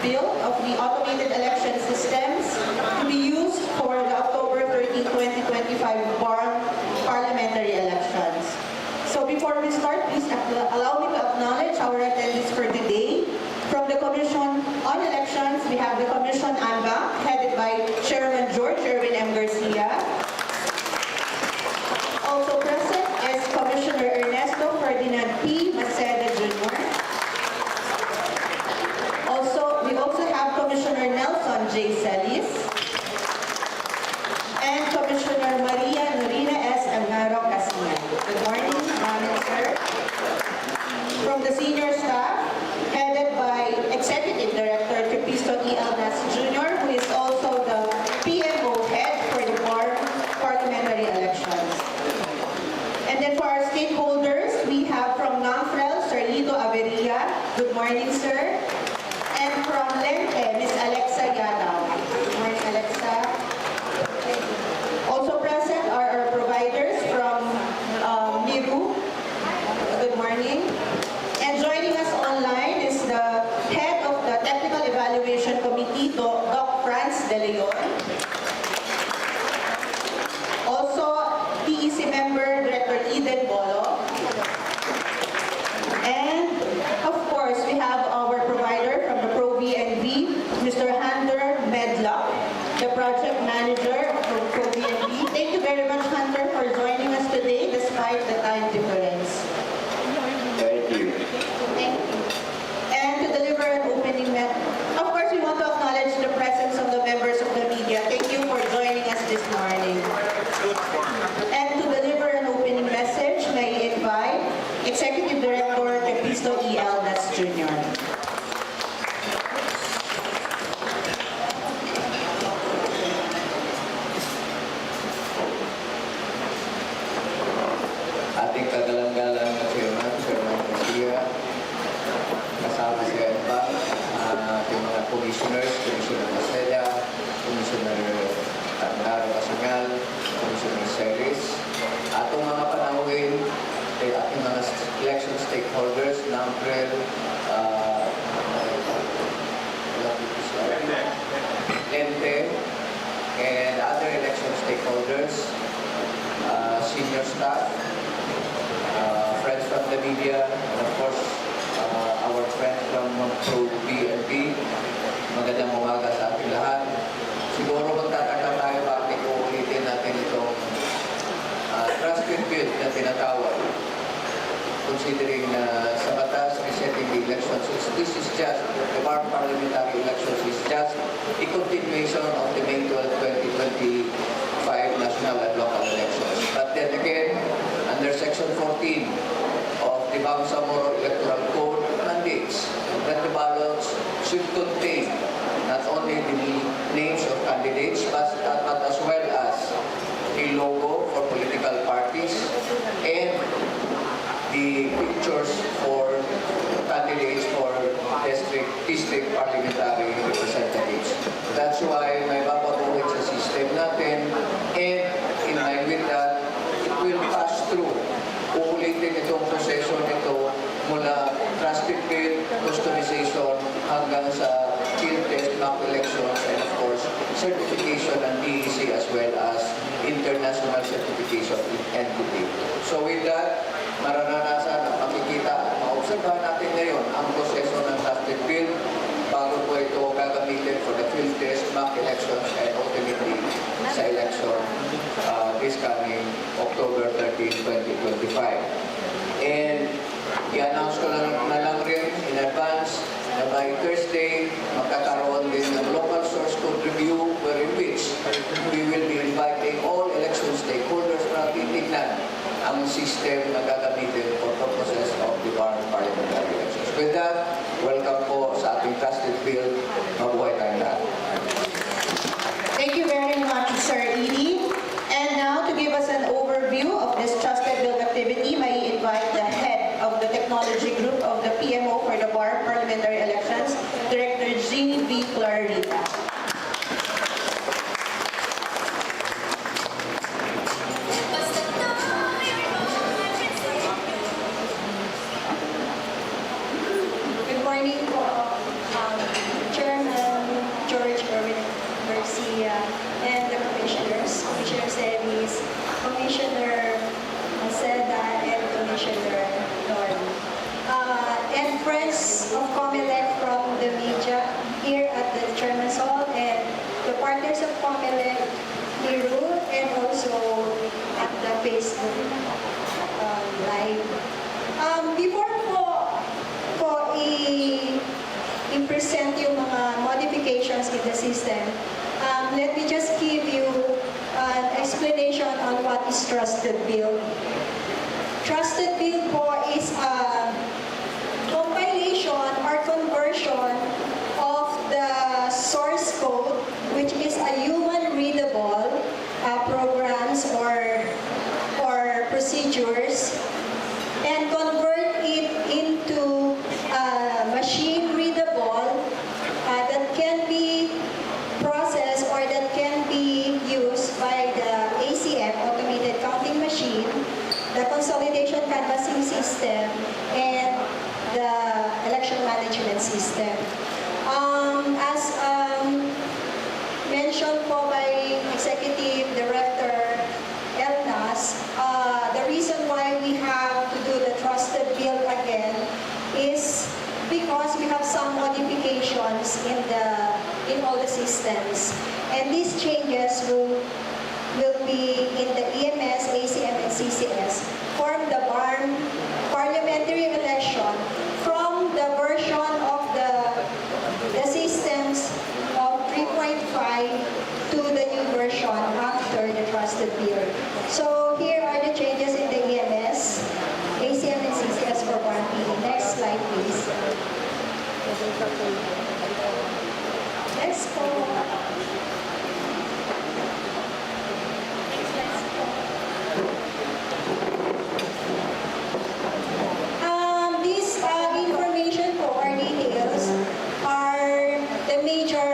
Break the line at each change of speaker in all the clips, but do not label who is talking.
bill of the automated election systems to be used for the October 13, 2025 Barmm Parliamentary elections. So before we start, please allow me to acknowledge our attendees for today. From the Commission on Elections, we have the Commission ANBA, headed by Chairman George Erwin M. Garcia. Also present is Commissioner Ernesto Ferdinand P. Maceda Jr. We also have Commissioner Nelson J. Celis and Commissioner Maria Norina S. Amaro Casiman. Good morning, sir. From the senior staff, headed by Executive Director Cripisto E. Alnas Jr., who is also the PMO head for the Barmm Parliamentary elections. And then for our stakeholders, we have from NAMFREL, Sir Lito Averia. Good morning, sir. And from Lente, Ms. Alexa Yadaw. Good morning, Alexa. Also present are our providers from Miru. Good morning. And joining us online is the head of the Technical Evaluation Committee, Doc Franz De Leon. Also, TEC member, Director Eden Bolo. And, of course, we have our provider from the Pro-VNV, Mr. Hunter Medlock, the project manager of Pro-VNV. Thank you very much, Hunter, for joining us today despite the time difference.
Thank you.
Thank you. And to deliver an opening message, of course, we want to acknowledge the presence of the members of the media. Thank you for joining us this morning. And to deliver an opening message, may I invite Executive Director Cripisto E. Alnas Jr.
Ating kagalang-galang na Chairman Garcia, kasama si Edba, ating mga commissioners, Commissioner Maceda, Commissioner Amaro Casiman, Commissioner Celis, atong mga panawin, ating mga election stakeholders, NAMFREL, Lente, and other election stakeholders, senior staff, friends from the media, and of course, our friends from Pro-VNV. Magandang umaga sa ating lahat. Siguro magtataka tayo bakit uulitin natin itong trusted bill na tinatawag. Considering na sa batas resetting the elections, this is just, the Barmm Parliamentary elections is just a continuation of the May 12, 2025 national and local elections. But then again, under Section 14 of the Bangsamoro Electoral Code mandates that the ballots should contain not only the names of candidates but as well as a logo for political parties and the pictures for candidates for district parliamentary representatives. That's why may babaguhin sa system natin, and in line with that, it will pass through. Uulitin itong proseso nito mula trusted bill, customization, hanggang sa field test mock elections, and of course, certification ng DEC as well as international certification entity. So with that, mararanasan at makikita at maobserbahan natin ngayon ang proseso ng trusted bill bago po ito gagamitin for the field test, mock elections, and ultimately sa election this coming October 13, 2025. And i-announce ko na lang rin in advance na by Thursday, magkakaroon din ng local source code review wherein which we will be inviting all election stakeholders para titignan ang system na gagamitin for purposes of the Barmm Parliamentary elections. With that, welcome po sa ating trusted bill. Mabuhay tayong lahat.
Thank you very much, Sir Edie. And now, to give us an overview of this trusted bill activity, may I invite the head of the technology group of the PMO for the Barmm Parliamentary elections, Director Jeannie V.
members of Comelec, Niru, and also at the Facebook live. Before ko i-present yung mga modifications in the system, let me just give you an explanation on what is trusted build. Trusted build po is a compilation or conversion of the source code, which is a human readable programs or procedures, and convert it into machine readable that can be processed or that can be used by the ACM, automated counting machine, the consolidation canvassing system, and the election management system. As mentioned po by Executive Director Elnas, the reason why we have to do the trusted build again is because we have some modifications in all the systems, and these changes will be in the EMS, ACM, and CCS form the Barmm Parliamentary election from the version of the systems of 3.5 to the new version after the trusted build. So here are the changes in the EMS, ACM, and CCS for Barmm PD. Next slide, please. Next po. These information po or details are the major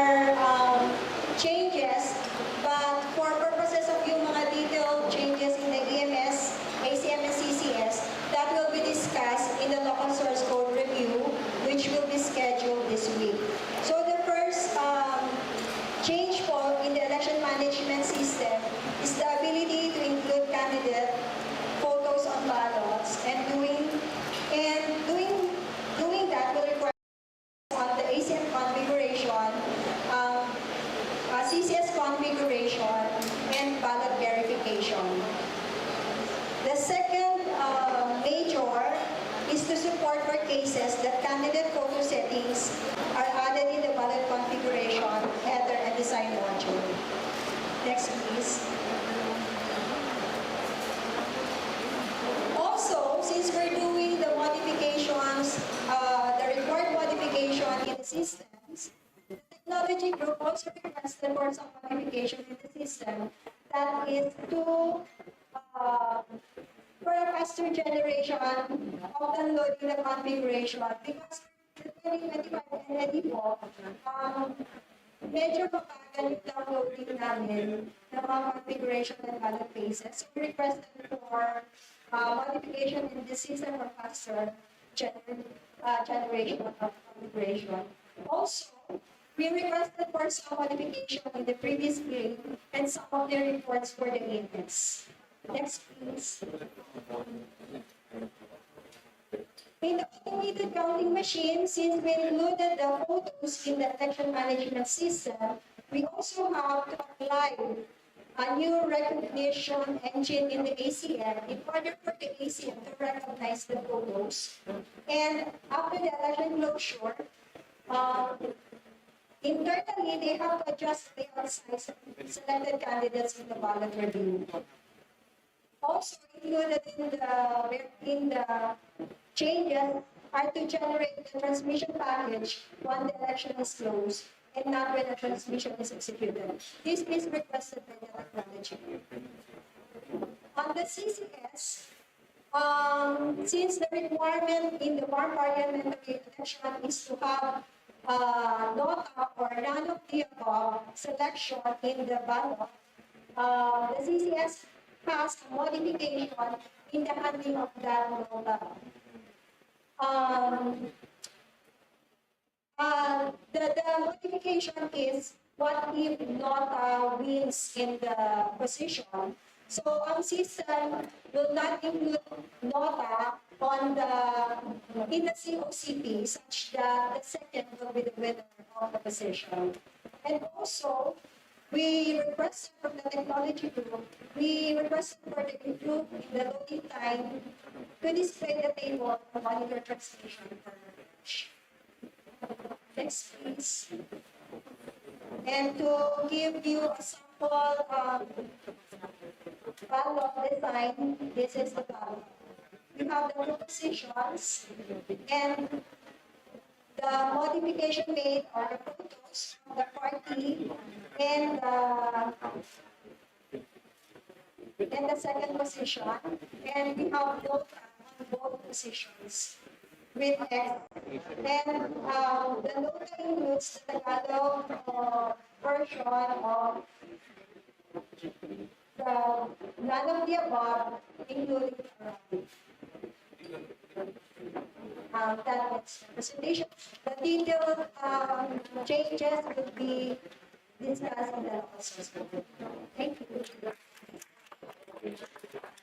changes, but for purposes of yung mga detailed changes in the EMS, ACM, and CCS, that will be discussed in the local source code review, which will be scheduled this week. So the first change po in the election management system is the ability to include candidate photos on ballots, and doing that will require on the ACM configuration, CCS configuration, and ballot verification. The second major is to support for cases that candidate photo settings are added in the ballot configuration, header, and design module. Next, please. Also, since we're doing the modifications, the required modification in the systems, the technology group also requested for some modification in the system. That is to for a faster generation of downloading the configuration, because the 2025 NLE po, medyo mabagal yung downloading namin ng mga configuration and ballot bases. So we requested for modification in the system for faster generation of configuration. Also, we requested for some modification in the previous grade and some of the reports for the AMS. Next, please. In the automated counting machine, since we included the photos in the election management system, we also have to apply a new recognition engine in the ACM in order for the ACM to recognize the photos. And after the election closure, internally, they have to adjust the size of selected candidates in the ballot review. Also included in the changes are to generate the transmission package when the election is closed and not when the transmission is executed. This is requested by the technology. On the CCS, since the requirement in the Barmm Parliamentary election is to have nota or none of the above selection in the ballot, the CCS has a modification in the handling of that nota. The modification is what if nota wins in the position. So our system will not include nota in the COCP such that the second will be the winner of the position. And also, we requested from the technology group, we requested for the group in the loading time to display the table for monitor translation for research. Next, please. And to give you a sample ballot design, this is the ballot. We have the two positions and the modification made are the photos of the party and the second position, and we have both on both positions with X. And the nota includes the Tagalog version of the none of the above, including Arabic. That's the presentation. The detailed changes will be discussed in the local source. Thank you.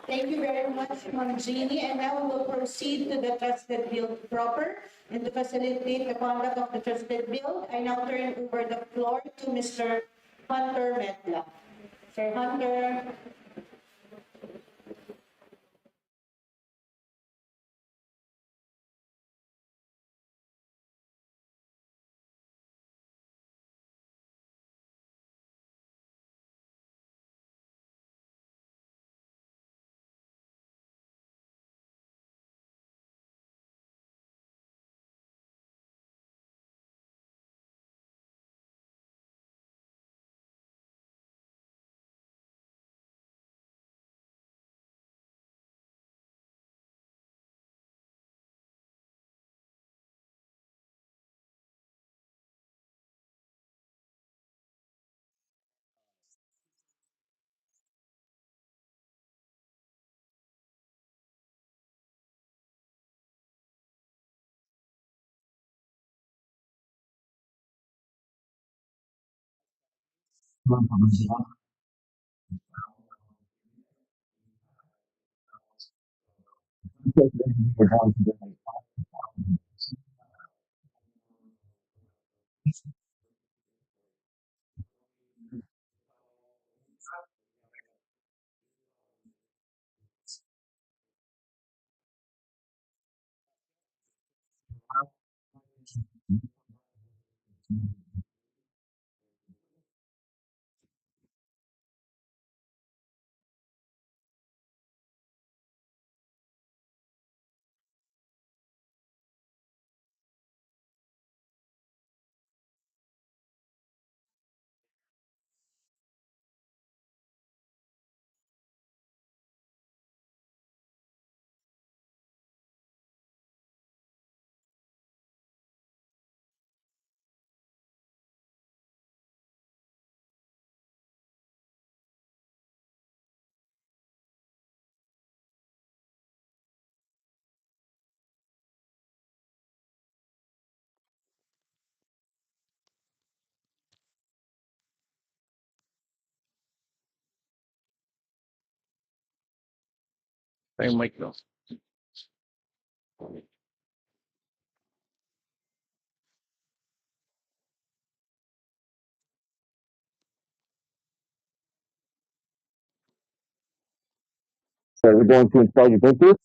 Thank you very much, Ma'am Jeannie. And now we will proceed to the trusted bill proper. And to facilitate the conduct of the trusted bill, I now turn over the floor to Mr. Hunter Metla. Sir Hunter.
Yung mic no? So we're going to install your Bluetooth.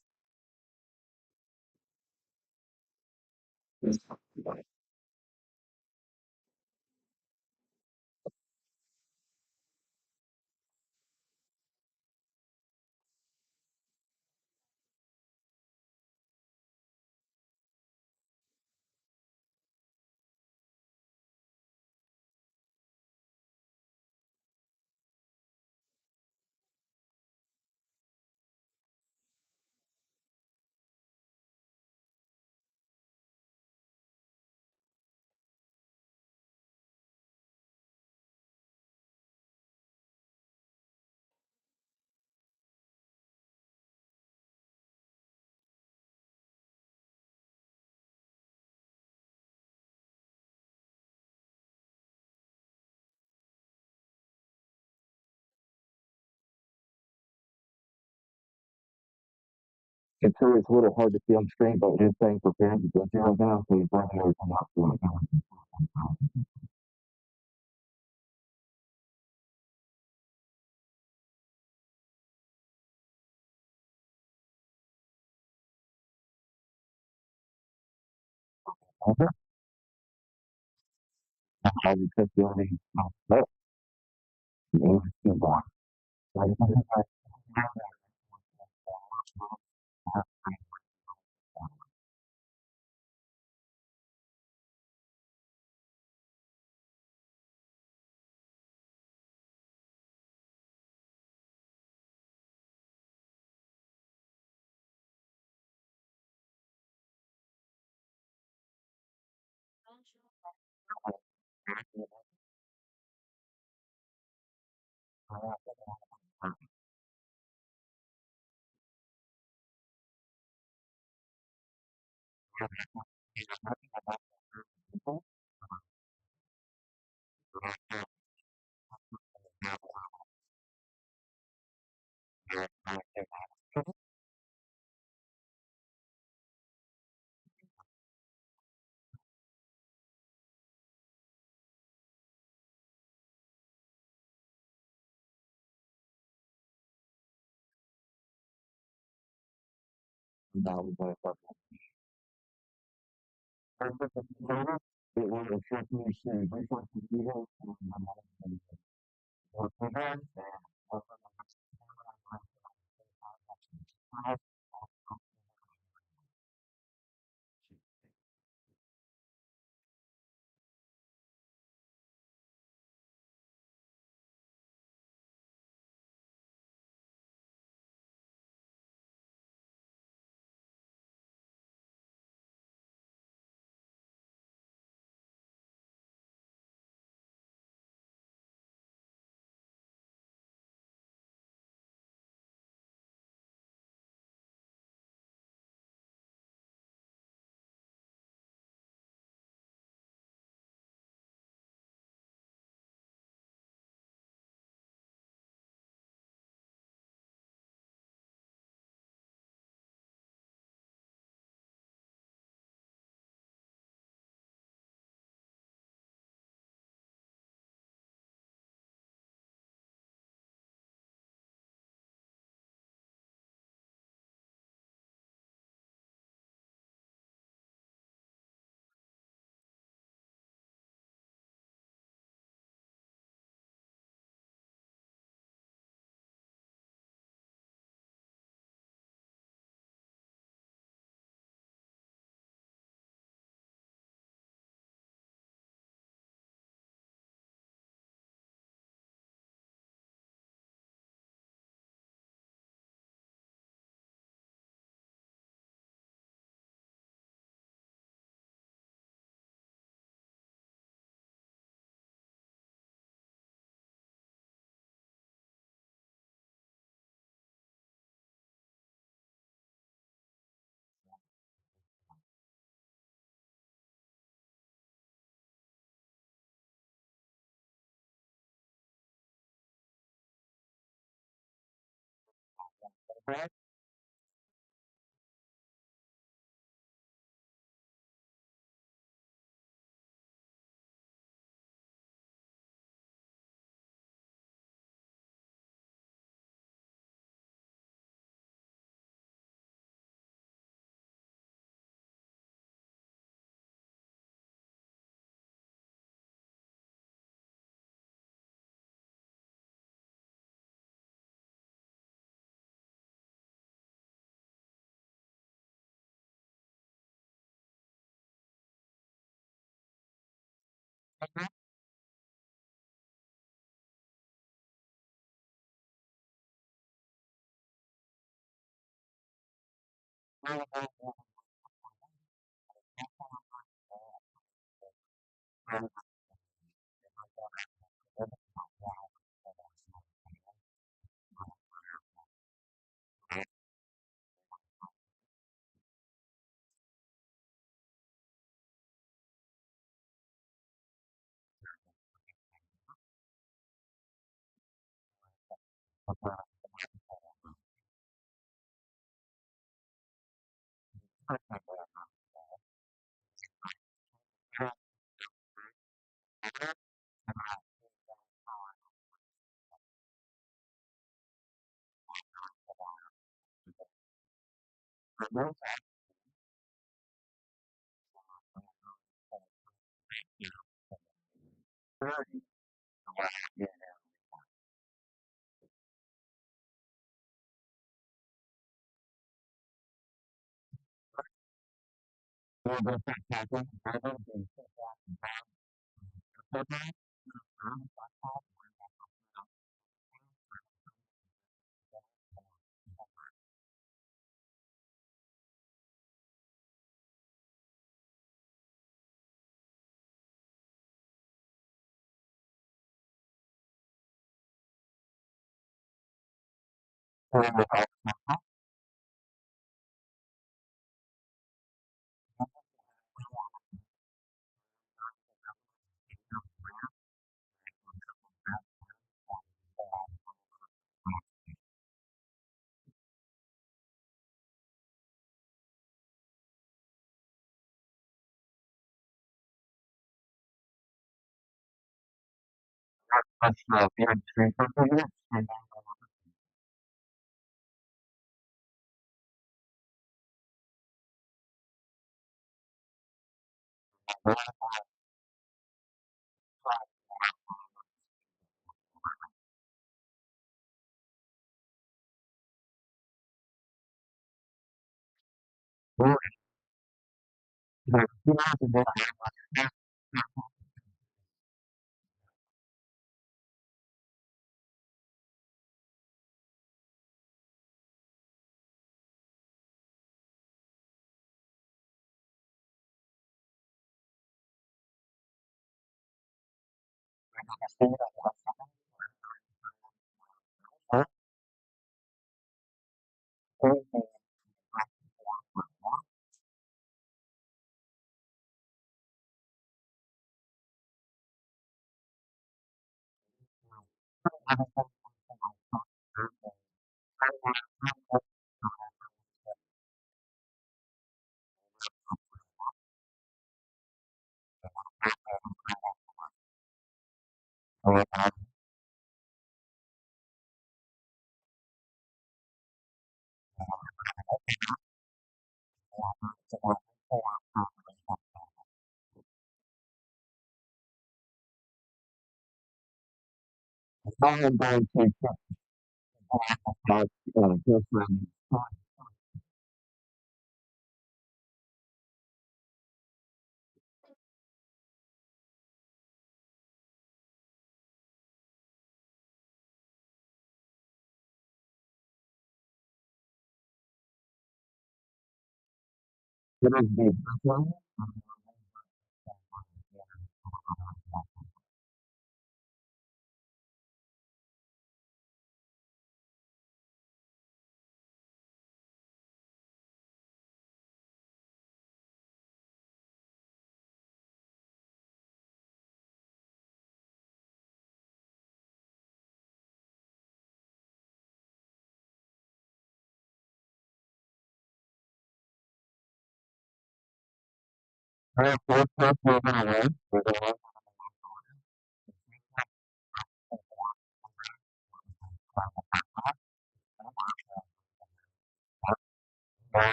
It's sure it's a little hard to see on screen, but it is saying prepared to go zero now, so you bring everything up to it. Okay. How we took the only but the English keyboard. So you can just like now we're going to start. It will affect me soon. We want to do that. Work with that.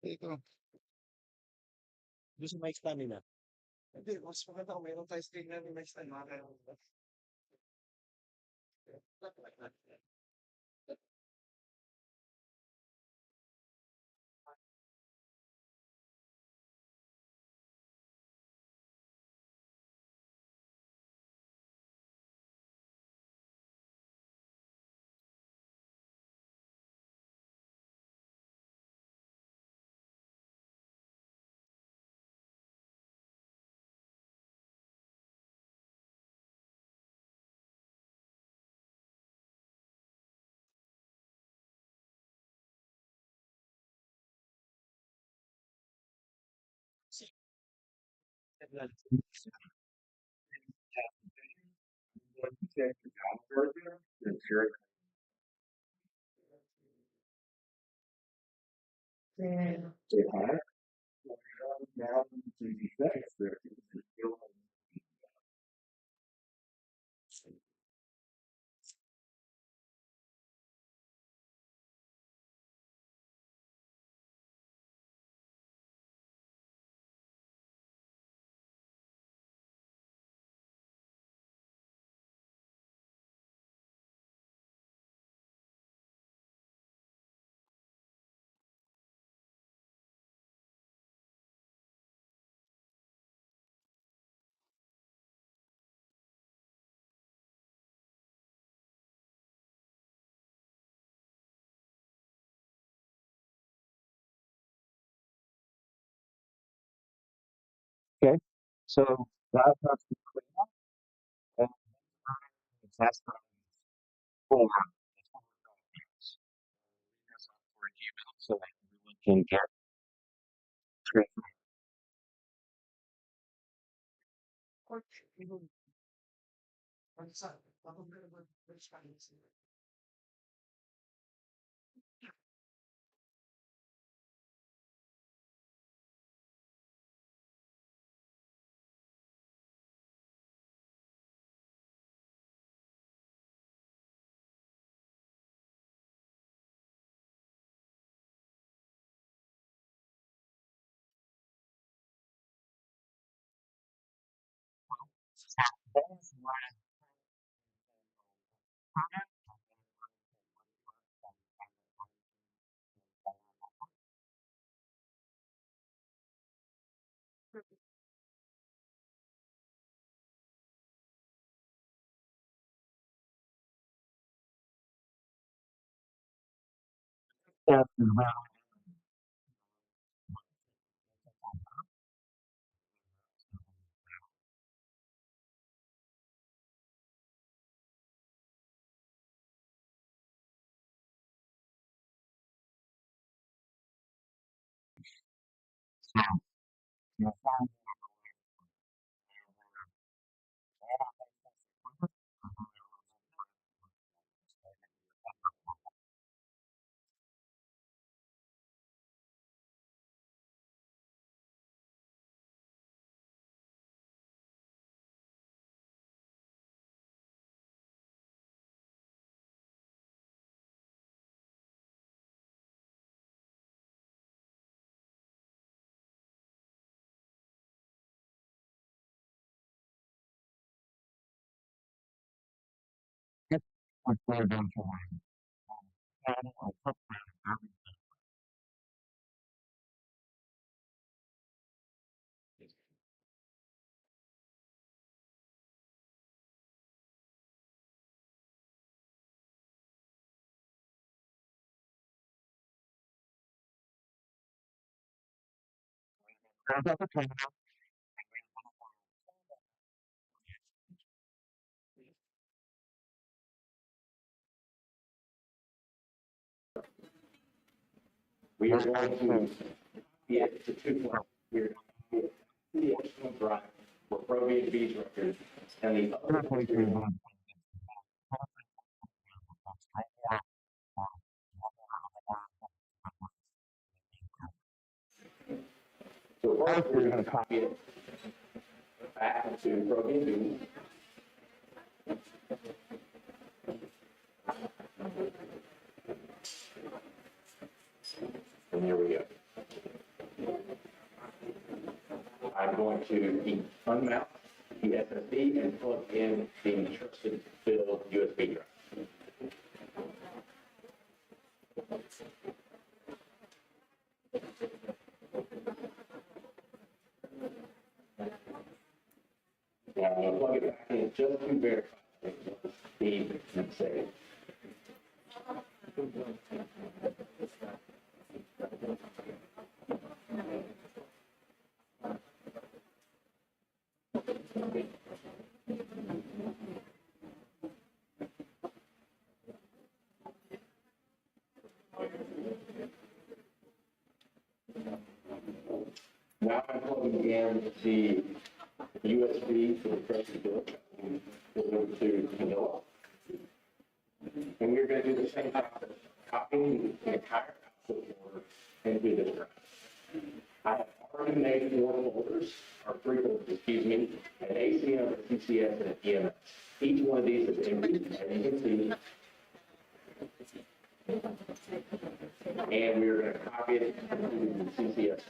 Ito. Gusto may stamina. Hindi, mas maganda kung meron tayo stamina ni next time. Okay, so that has to clean up and that's for a few minutes so that everyone can get treatment. That's why that's what we're doing for
We are going to get to 2 point. We're going to the additional drive for probate beach records and the other material. So first, we're going to copy it back into probate beach. And there we go. I'm going to unmount the SSD and plug in the trusted build USB drive. Now I'm going to plug it back in just to verify speed and save. Now I'm plugging in the USB for the trusted build delivered to Manila. And we're going to do the same process, copying the entire output order into this drive. I have already made 4 folders, or 3 folders, excuse me, an ACM, a CCS, and an EMS. Each one of these is empty, as you can see. And we're going to copy it into the CCS.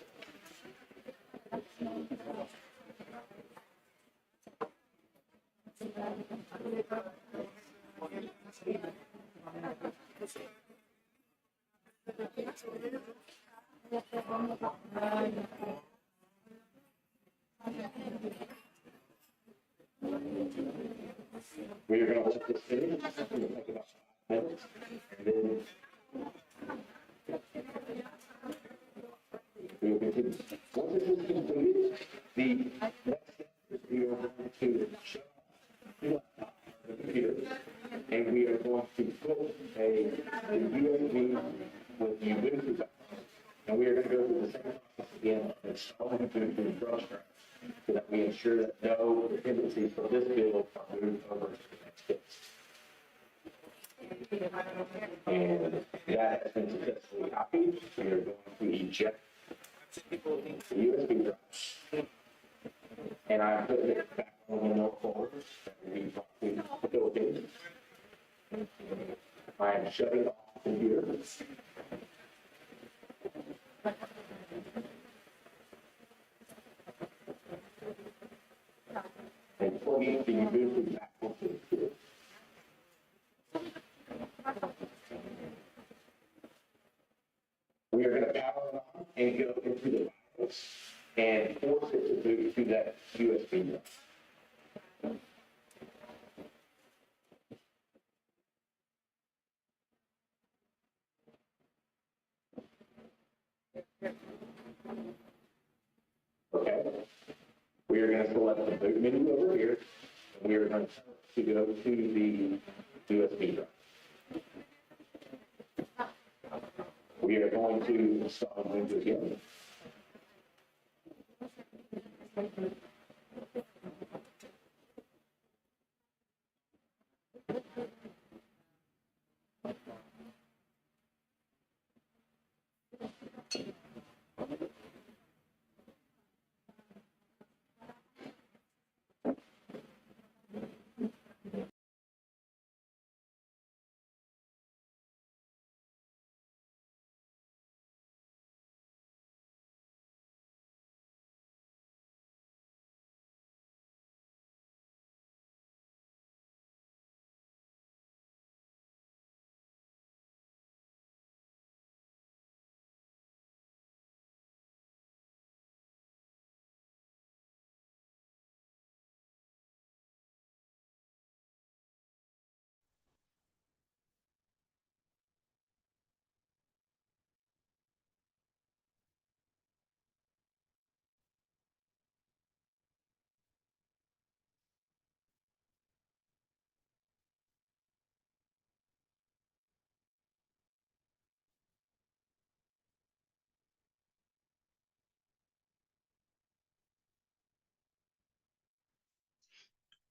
We are going to let this finish. It's going to take about 5 minutes. And then we will continue. Once this is completed, the next step is we are going to shut off the computer, and we are going to put a USB with the Ubuntu back. And we are going to go through the same process again of installing Ubuntu brush drive so that we ensure that no dependencies for this build are moved over to the next build. And that has been successfully copied. We are going to eject the USB drive. And I'm putting it back on the note folder that we brought to the Philippines. I am shutting off the computer. And plugging the Ubuntu back into the computer. We are going to power it on and go into the BIOS and force it to boot to that USB drive. Okay. We are going to select the boot menu over here, and we are going to go to the USB drive. We are going to install Windows again.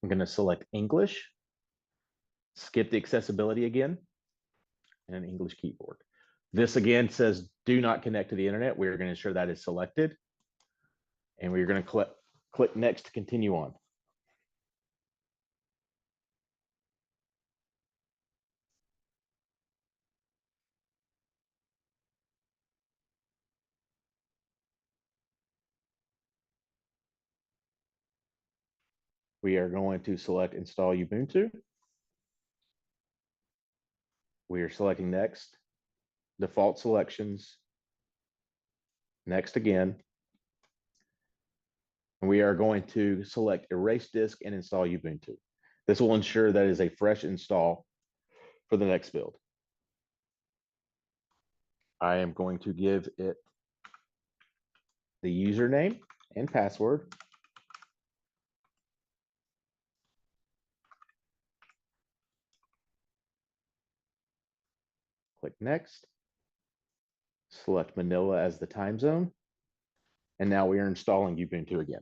I'm going to select English, skip the accessibility again, and an English keyboard. This again says do not connect to the internet. We're going to ensure that is selected. And we're going to click next to continue on. We are going to select install Ubuntu. We are selecting next, default selections, next again. And we are going to select erase disk and install Ubuntu. This will ensure that is a fresh install for the next build. I am going to give it the username and password. Click next. Select Manila as the time zone. And now we are installing Ubuntu again.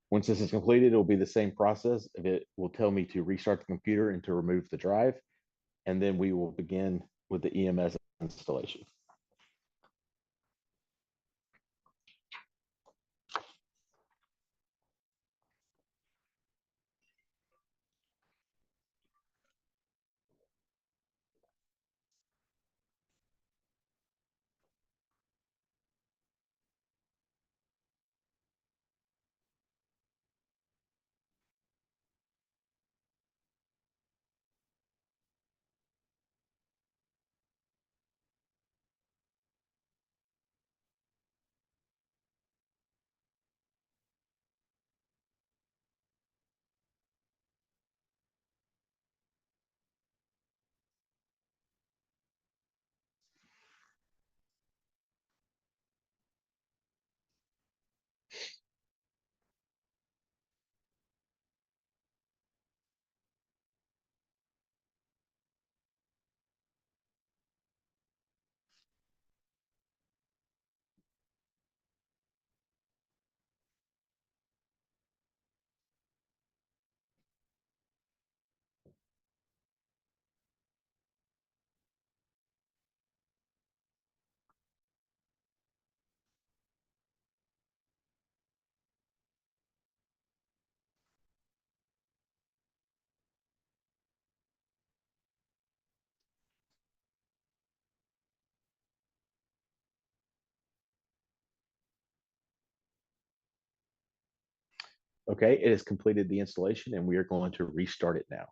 Once this is completed, it will be the same process. It will tell me to restart the computer and to remove the drive. And then we will begin with the EMS installation. Okay, it has completed the installation and we are going to restart it now.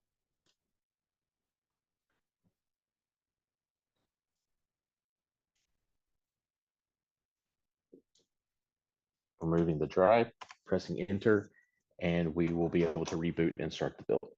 Removing the drive, pressing enter, and we will be able to reboot and start the build.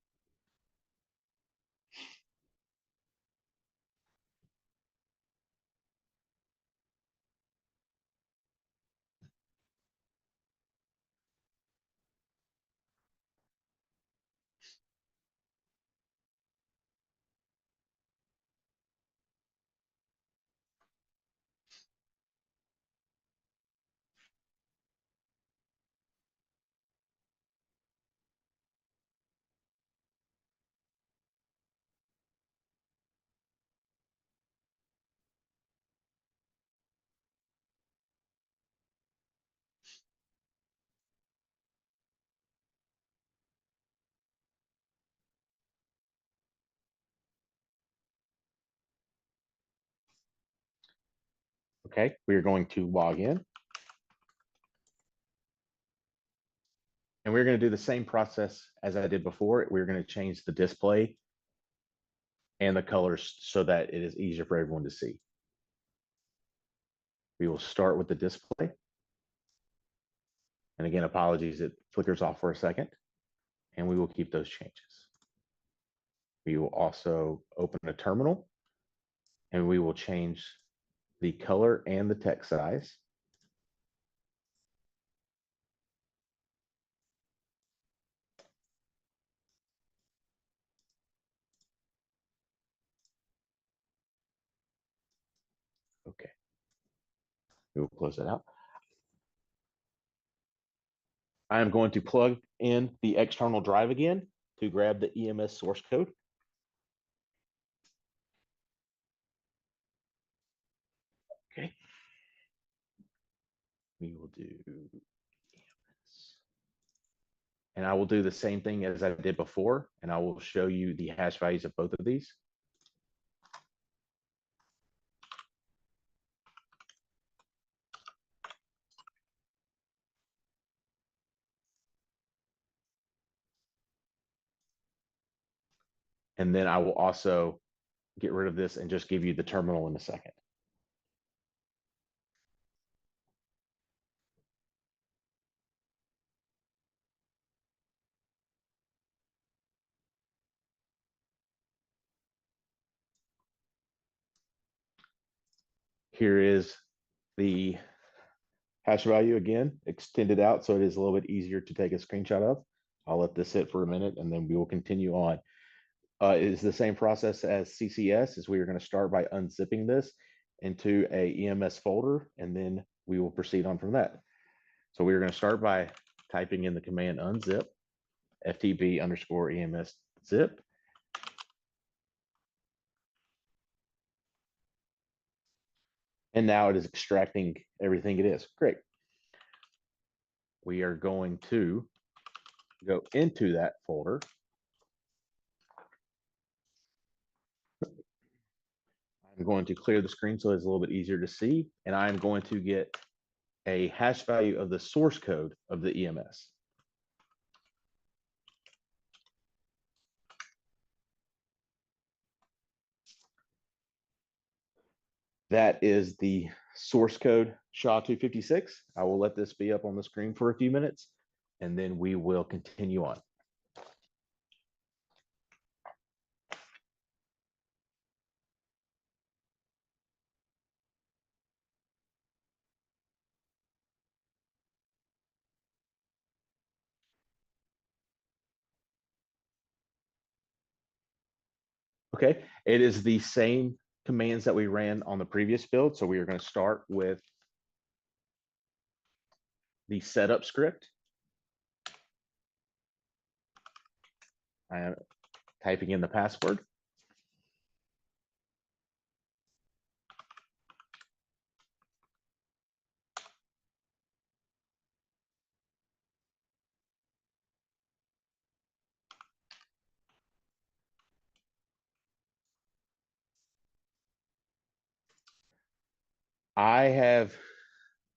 Okay, we are going to log in. And we're going to do the same process as I did before. We're going to change the display and the colors so that it is easier for everyone to see. We will start with the display. And again, apologies, it flickers off for a second. And we will keep those changes. We will also open a terminal and we will change the color and the text size. Okay, we will close that out. I am going to plug in the external drive again to grab the EMS source code. Okay. We will do EMS. And I will do the same thing as I did before, and I will show you the hash values of both of these. And then I will also get rid of this and just give you the terminal in a second. Here is the hash value again, extended out so it is a little bit easier to take a screenshot of. I'll let this sit for a minute and then we will continue on. It is the same process as CCS, as we are going to start by unzipping this into a EMS folder, and then we will proceed on from that. So we are going to start by typing in the command unzip, ftb underscore EMS zip. And now it is extracting everything it is. Great. We are going to go into that folder. I'm going to clear the screen so it's a little bit easier to see, and I'm going to get a hash value of the source code of the EMS. That is the source code SHA-256. I will let this be up on the screen for a few minutes, and then we will continue on. Okay, it is the same commands that we ran on the previous build. So we are going to start with the setup script. I am typing in the password. I have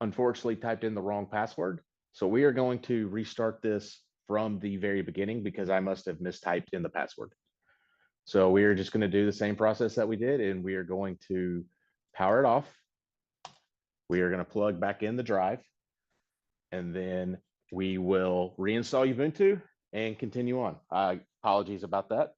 unfortunately typed in the wrong password. So we are going to restart this from the very beginning because I must have mistyped in the password. So we are just going to do the same process that we did, and we are going to power it off. We are going to plug back in the drive, and then we will reinstall Ubuntu and continue on. Apologies about that.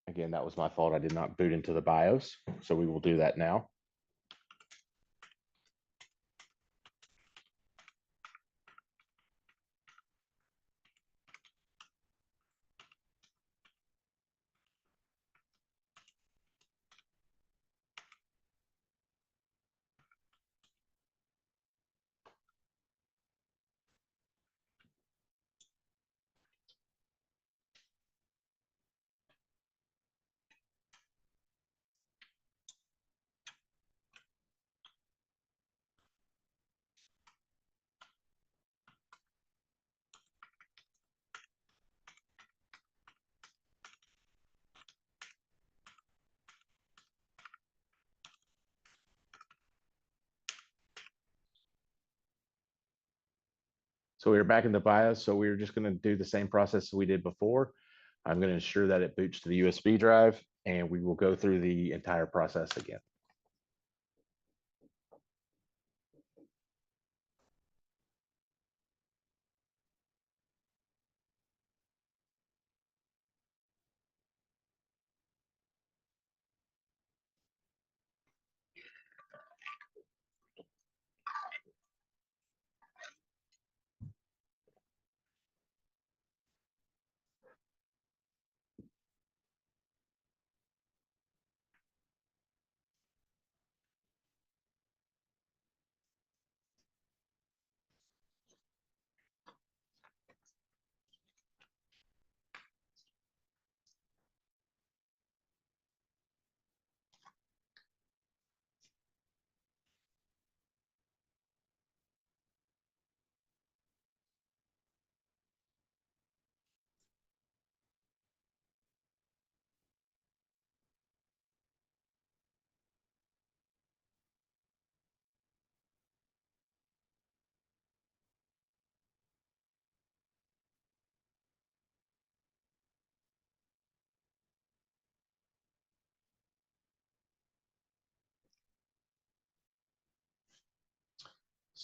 Again, that was my fault. I did not boot into the BIOS, so we will do that now. So we are back in the BIOS. So we're just going to do the same process we did before. I'm going to ensure that it boots to the USB drive, and we will go through the entire process again.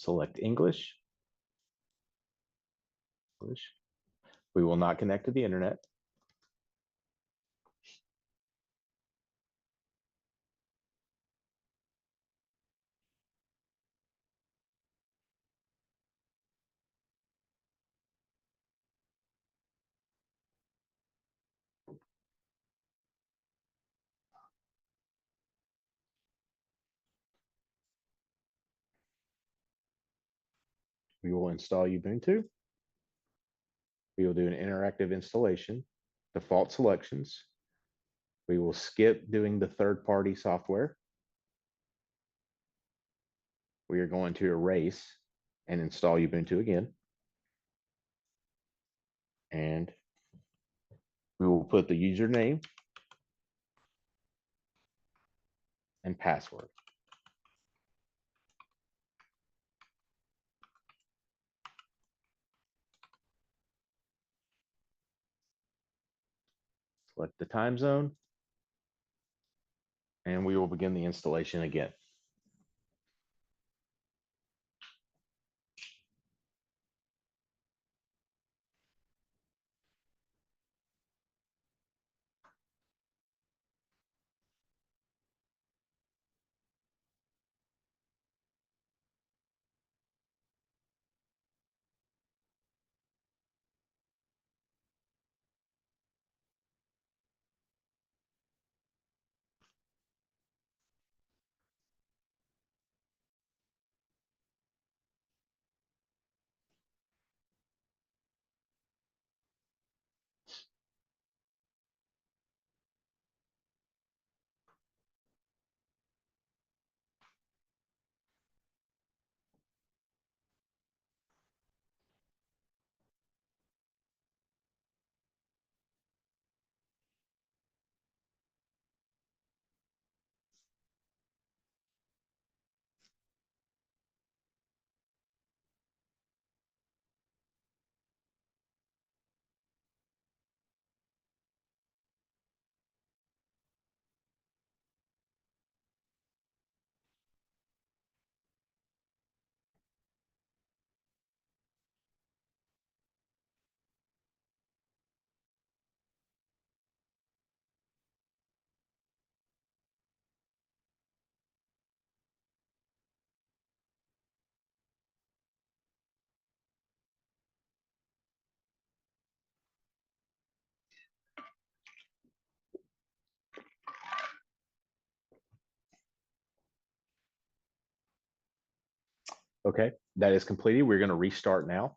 Select English. English. We will not connect to the internet. We will install Ubuntu. We will do an interactive installation, default selections. We will skip doing the third-party software. We are going to erase and install Ubuntu again. And we will put the username and password. Select the time zone. And we will begin the installation again. Okay, that is completed. We're going to restart now.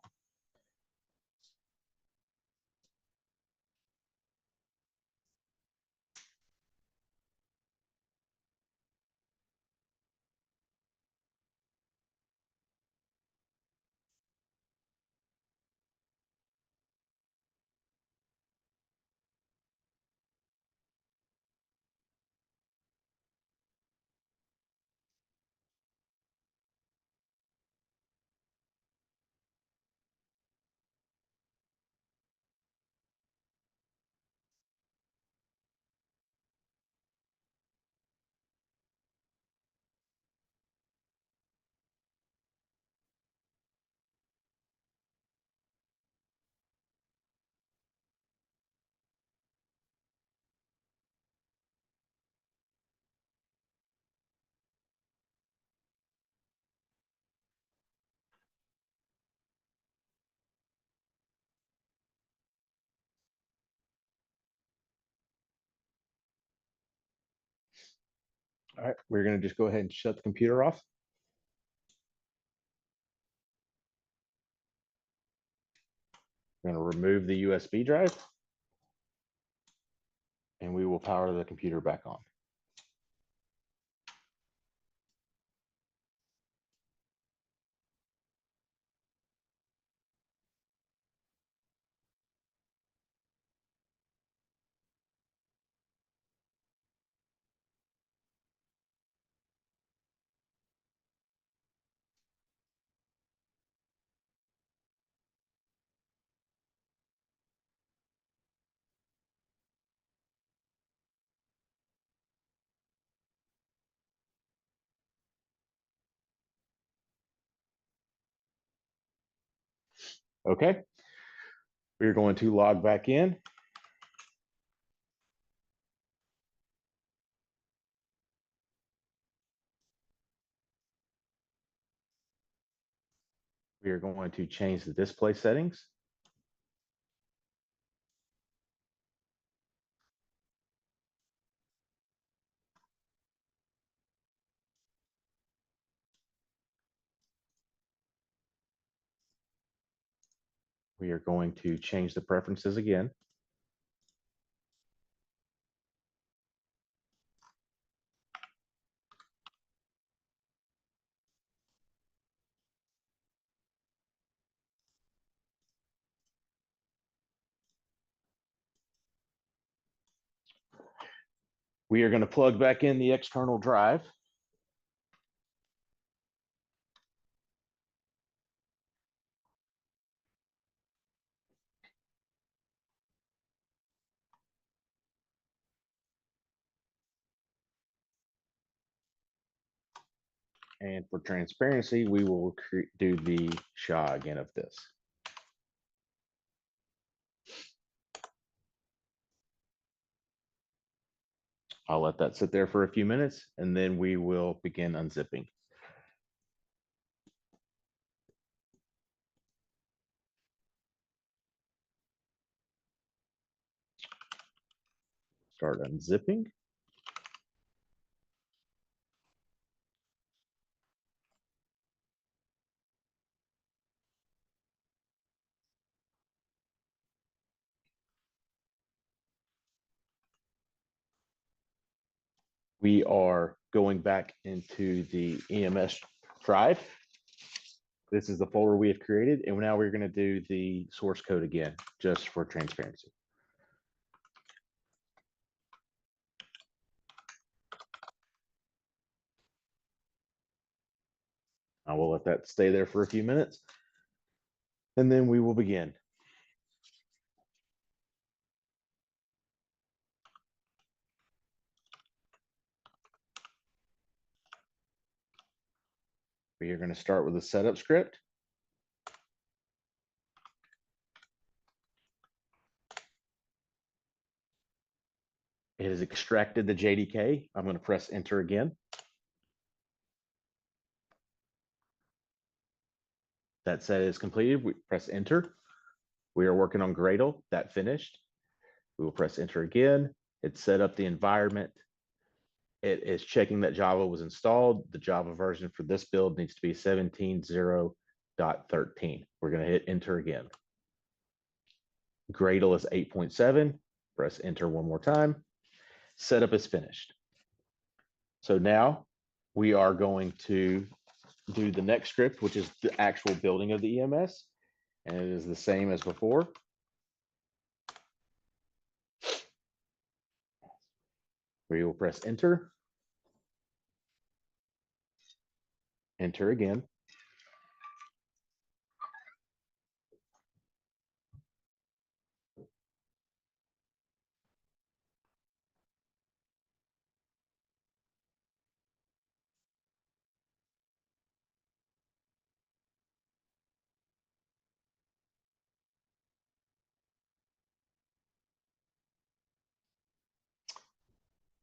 All right, we're going to just go ahead and shut the computer off. We're going to remove the USB drive, and we will power the computer back on. Okay. We're going to log back in. We are going to change the display settings. We are going to change the preferences again. We are going to plug back in the external drive. And for transparency, we will do the SHA again of this. I'll let that sit there for a few minutes, and then we will begin unzipping. Start unzipping. We are going back into the EMS drive. This is the folder we have created, and now we're going to do the source code again, just for transparency. I will let that stay there for a few minutes, and then we will begin. We are going to start with the setup script. It has extracted the JDK. I'm going to press enter again. That set is completed. We press enter. We are working on Gradle. That finished. We will press enter again. It set up the environment. It is checking that Java was installed. The Java version for this build needs to be 17.0.13. We're going to hit enter again. Gradle is 8.7. Press enter one more time. Setup is finished. So now we are going to do the next script, which is the actual building of the EMS. And it is the same as before. We will press enter. Enter again.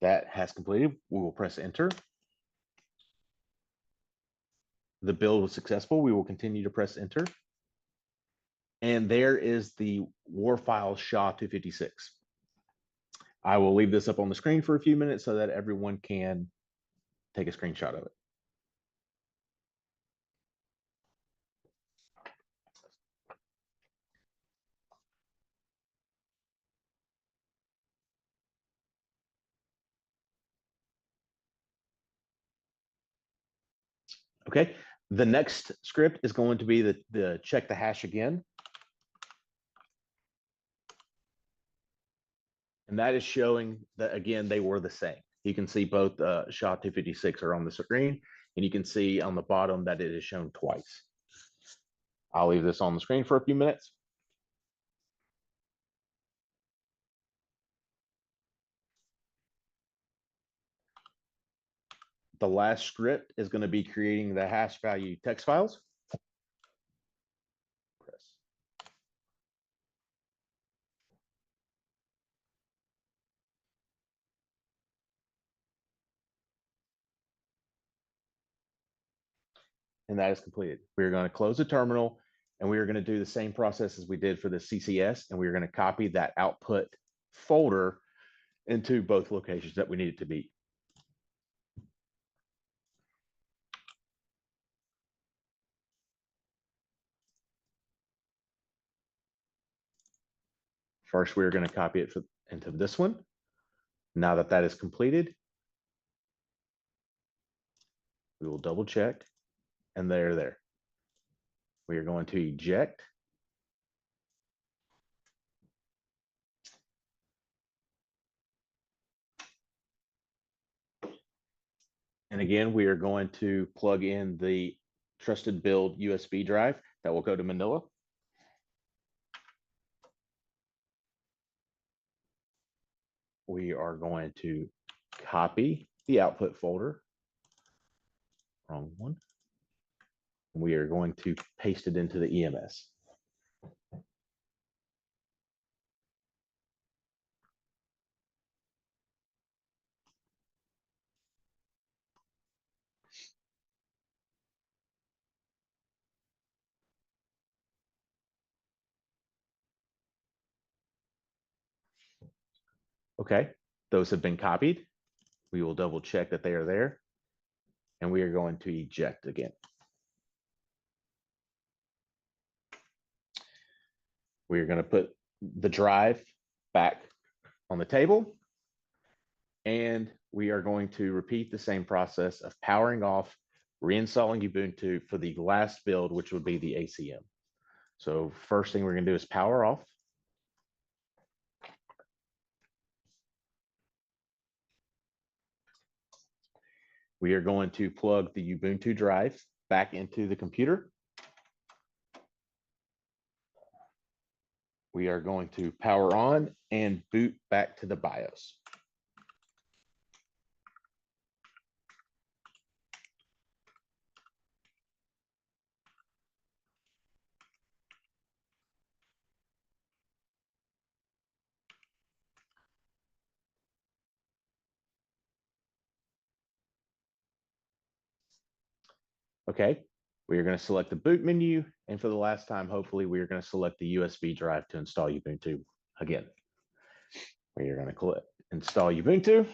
That has completed. We will press enter. The build was successful. We will continue to press enter. And there is the war file SHA-256. I will leave this up on the screen for a few minutes so that everyone can take a screenshot of it. Okay, the next script is going to be the check the hash again. And that is showing that, again, they were the same. You can see both SHA-256 are on the screen, and you can see on the bottom that it is shown twice. I'll leave this on the screen for a few minutes. The last script is going to be creating the hash value text files. Press and that is completed. We're going to close the terminal, and we are going to do the same process as we did for the CCS, and we're going to copy that output folder into both locations that we need it to be. First, we're going to copy it into this one. Now that that is completed, we will double check, and they're there. We are going to eject. And again, we are going to plug in the trusted build USB drive that will go to Manila. We are going to copy the output folder. Wrong one. We are going to paste it into the EMS. Okay, those have been copied. We will double check that they are there, and we are going to eject again. We are going to put the drive back on the table, and we are going to repeat the same process of powering off, reinstalling Ubuntu for the last build, which would be the ACM. So first thing we're going to do is power off. We are going to plug the Ubuntu drive back into the computer. We are going to power on and boot back to the BIOS. Okay, we are going to select the boot menu, and for the last time, hopefully, we are going to select the USB drive to install Ubuntu again. We are going to click install Ubuntu.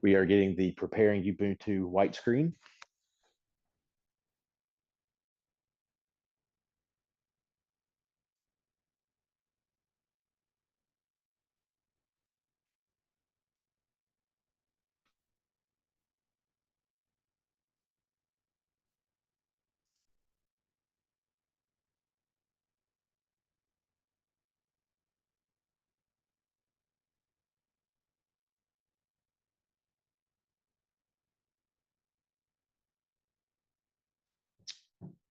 We are getting the preparing Ubuntu white screen.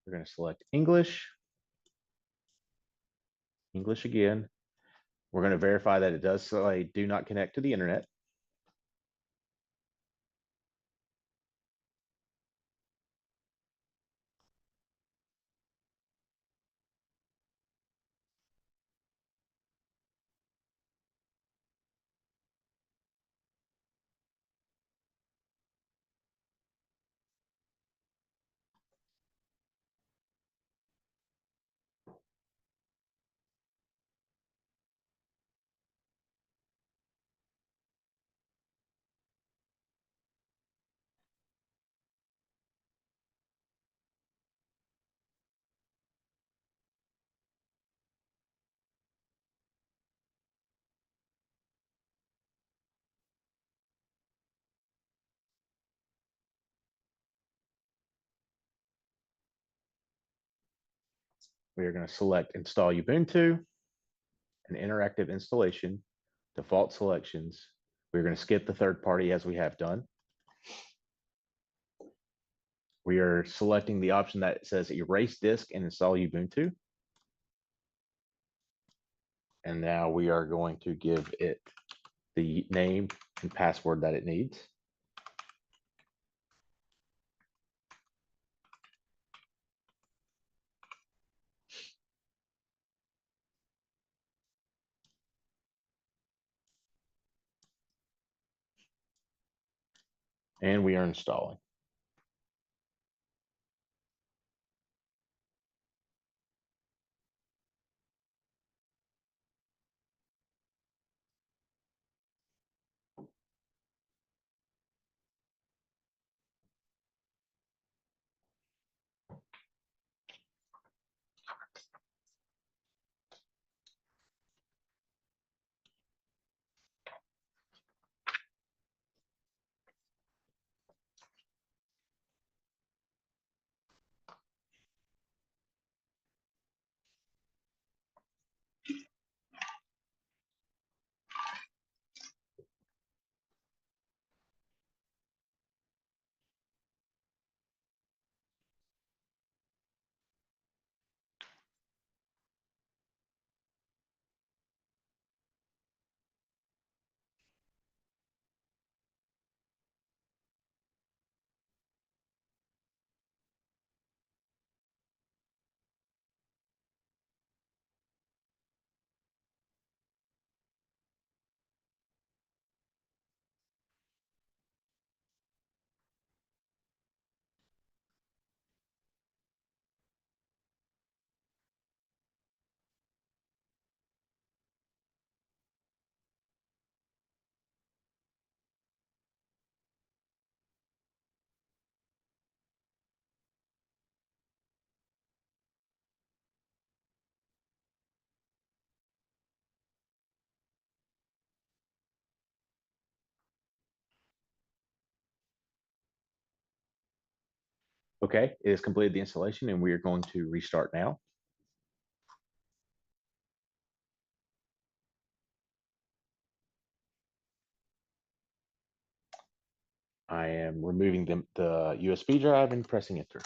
We're going to select English, English again. We're going to verify that it does say do not connect to the internet. We are going to select install Ubuntu and interactive installation, default selections. We're going to skip the third party as we have done. We are selecting the option that says erase disk and install Ubuntu. And now we are going to give it the name and password that it needs. And we are installing. Okay, it has completed the installation and we are going to restart now. I am removing the USB drive and pressing enter.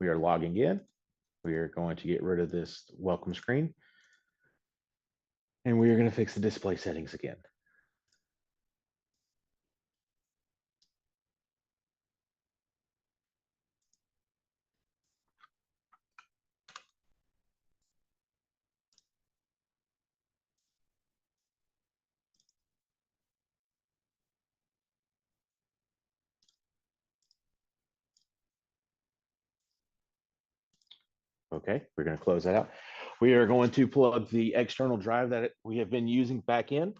We are logging in. We are going to get rid of this welcome screen. And we are going to fix the display settings again. Okay, we're going to close that out. We are going to plug the external drive that we have been using back in.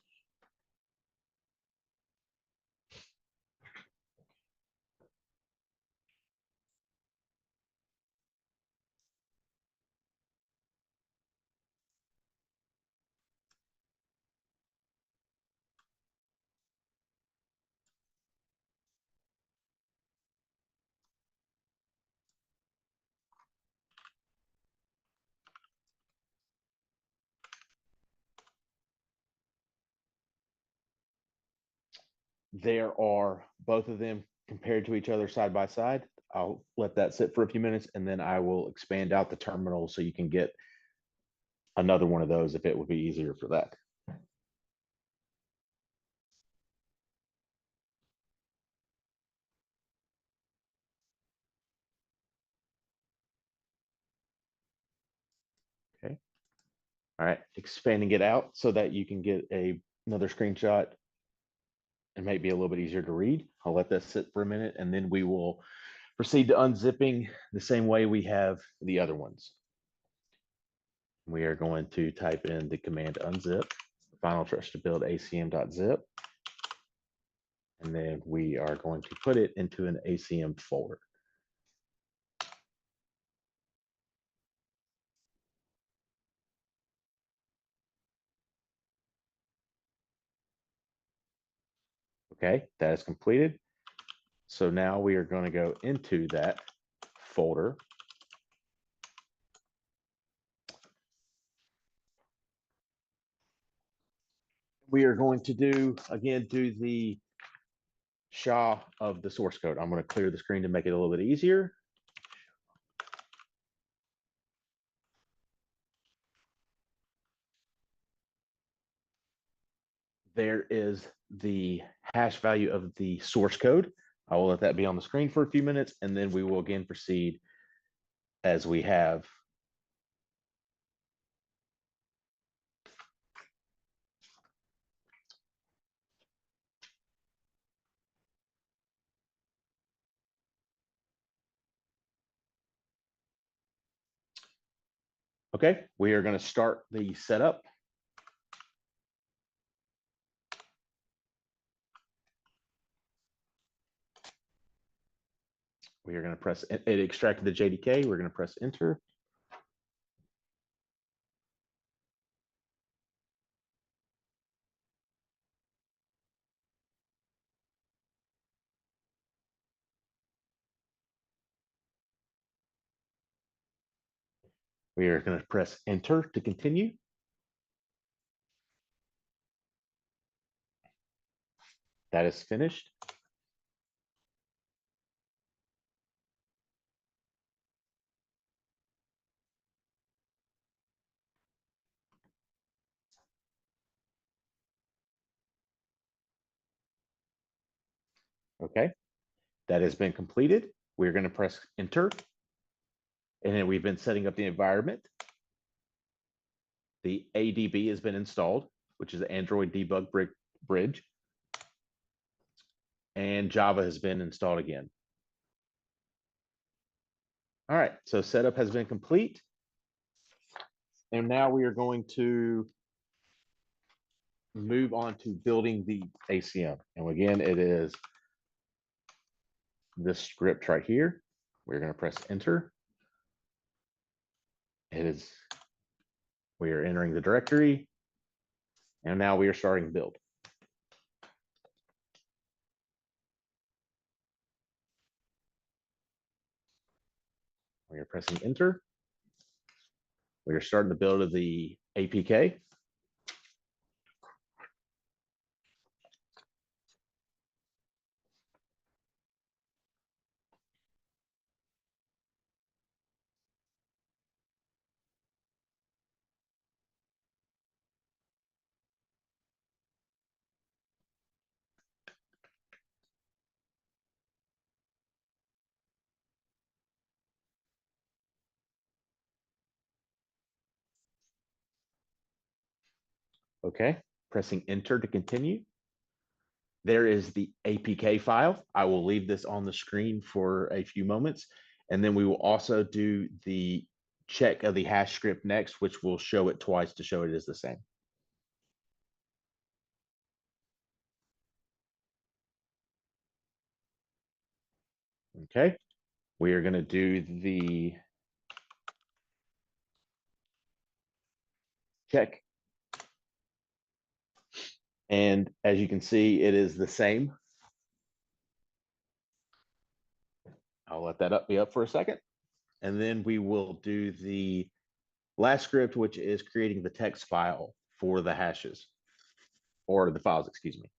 There are both of them compared to each other side by side. I'll let that sit for a few minutes and then I will expand out the terminal so you can get another one of those if it would be easier for that. Okay. All right, expanding it out so that you can get another screenshot It might be a little bit easier to read. I'll let that sit for a minute, and then we will proceed to unzipping the same way we have the other ones. We are going to type in the command unzip, final trusted build acm.zip, and then we are going to put it into an ACM folder. Okay, that is completed. So now we are going to go into that folder. We are going to do the SHA of the source code. I'm going to clear the screen to make it a little bit easier. There is the hash value of the source code. I will let that be on the screen for a few minutes, and then we will again proceed as we have. Okay, we are going to start the setup. We are going to press, it extracted the JDK. We're going to press enter. We are going to press enter to continue. That is finished. Okay, that has been completed. We're going to press enter. And then we've been setting up the environment. The ADB has been installed, which is Android Debug Bridge. And Java has been installed again. All right, so setup has been complete. And now we are going to move on to building the ACM. And again, it is this script right here. We're going to press enter. It is, we are entering the directory. And now we are starting build. We are pressing enter. We are starting the build of the APK. Okay, pressing enter to continue. There is the APK file. I will leave this on the screen for a few moments, and then we will also do the check of the hash script next, which will show it twice to show it is the same. Okay, we are going to do the check. And as you can see, it is the same. I'll let that be up for a second. And then we will do the last script, which is creating the text file for the hashes, or the files, excuse me.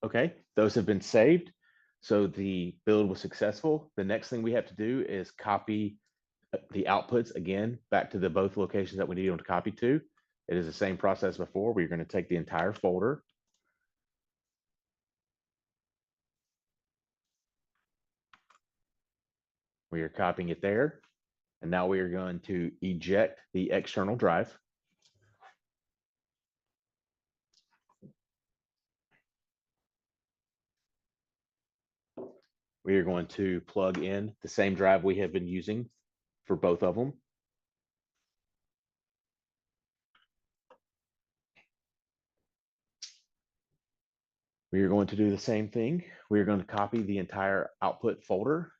Okay, those have been saved. So the build was successful. The next thing we have to do is copy the outputs again back to the both locations that we need them to copy to. It is the same process before. We're going to take the entire folder. We are copying it there. And now we are going to eject the external drive. We are going to plug in the same drive we have been using for both of them. We are going to do the same thing. We are going to copy the entire output folder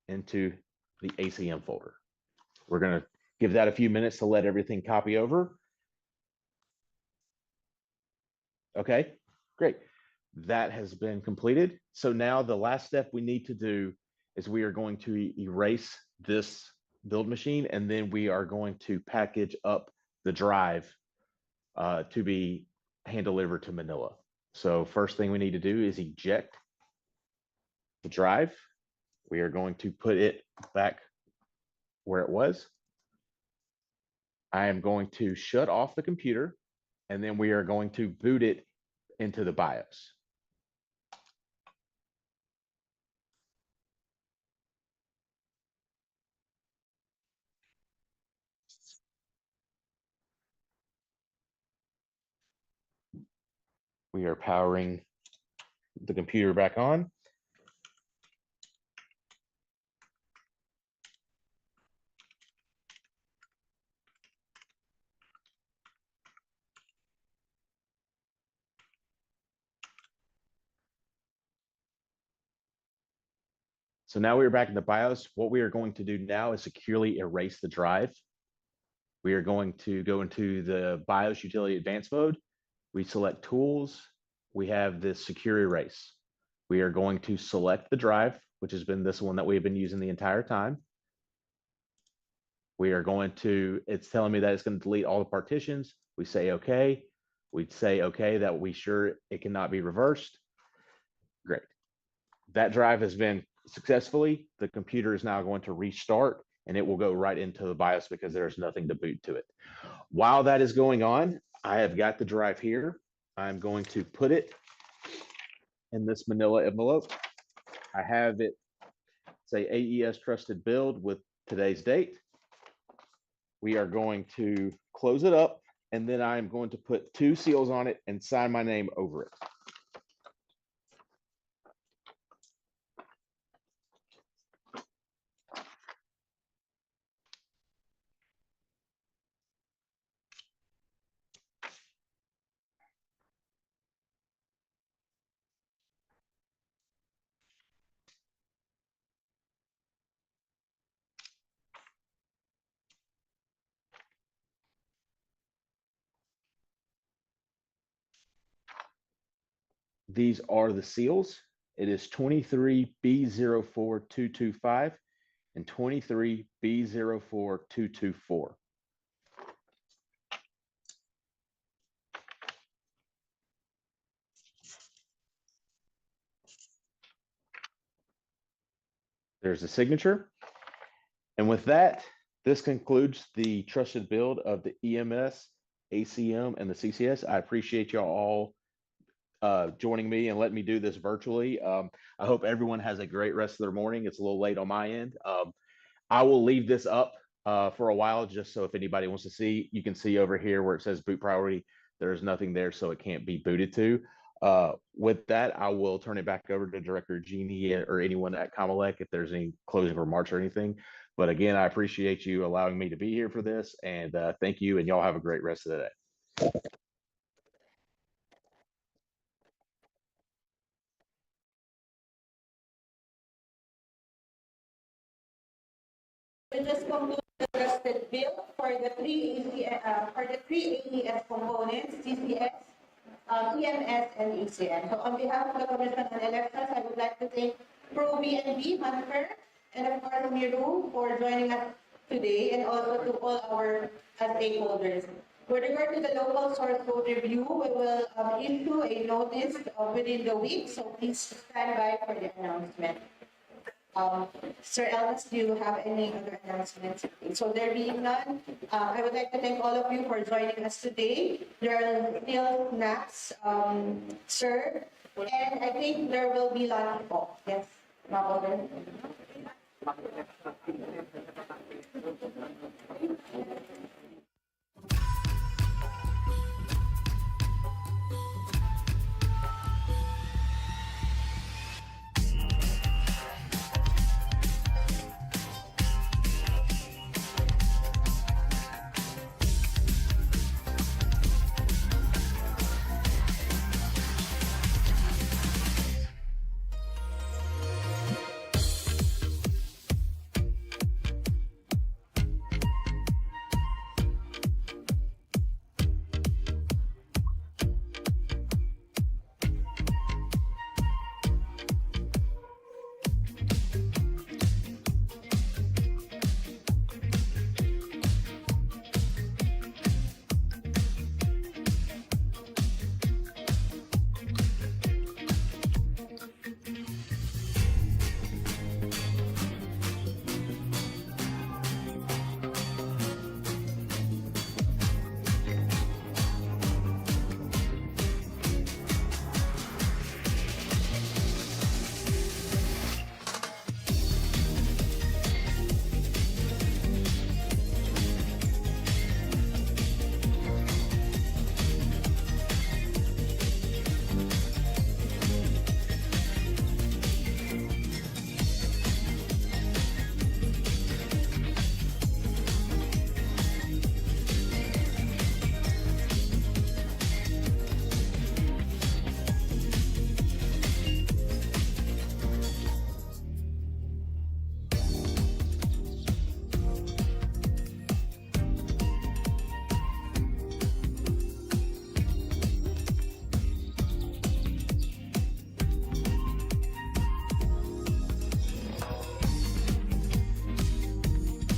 into the ACM folder. We're going to give that a few minutes to let everything copy over. Okay, great. That has been completed. So now the last step we need to do is we are going to erase this build machine, and then we are going to package up the drive to be hand delivered to Manila. So first thing we need to do is eject the drive. We are going to put it back where it was. I am going to shut off the computer, and then we are going to boot it into the BIOS. We are powering the computer back on. So now we're back in the BIOS. What we are going to do now is securely erase the drive. We are going to go into the BIOS utility advanced mode. We select tools. We have this secure erase. We are going to select the drive, which has been this one that we've been using the entire time. We are going to, it's telling me that it's going to delete all the partitions. We say okay. We say okay, that we sure it cannot be reversed. Great. That drive has been successfully. The computer is now going to restart, and it will go right into the BIOS because there's nothing to boot to it. While that is going on, I have got the drive here. I'm going to put it in this manila envelope. I have it say AES trusted build with today's date. We are going to close it up, and then I'm going to put 2 seals on it and sign my name over it. These are the seals. It is 23B04225 and 23B04224. There's the signature. And with that, this concludes the trusted build of the EMS, ACM, and the CCS. I appreciate y'all all joining me and letting me do this virtually. I hope everyone has a great rest of their morning. It's a little late on my end. I will leave this up for a while, just so if anybody wants to see, you can see over here where it says boot priority, there's nothing there, so it can't be booted to. With that, I will turn it back over to Director Jeannie or anyone at Comelec if there's any closing remarks or anything. But again, I appreciate you allowing me to be here for this, and thank you, and y'all have a great rest of the day.
We just conclude the trusted build for the three AES components, CCS, EMS, and ACM. So on behalf of the Commission on Elections, I would like to thank Pro BNB, Hunter, and of course Miru for joining us today, and also to all our stakeholders. With regard to the local source code review, we will issue a notice within the week, so please stand by for the announcement. Sir Elvis, do you have any other announcements? So there being none, I would like to thank all of you for joining us today. There are still snacks served, and I think there will be lunch po. Yes, Ma'am Alder?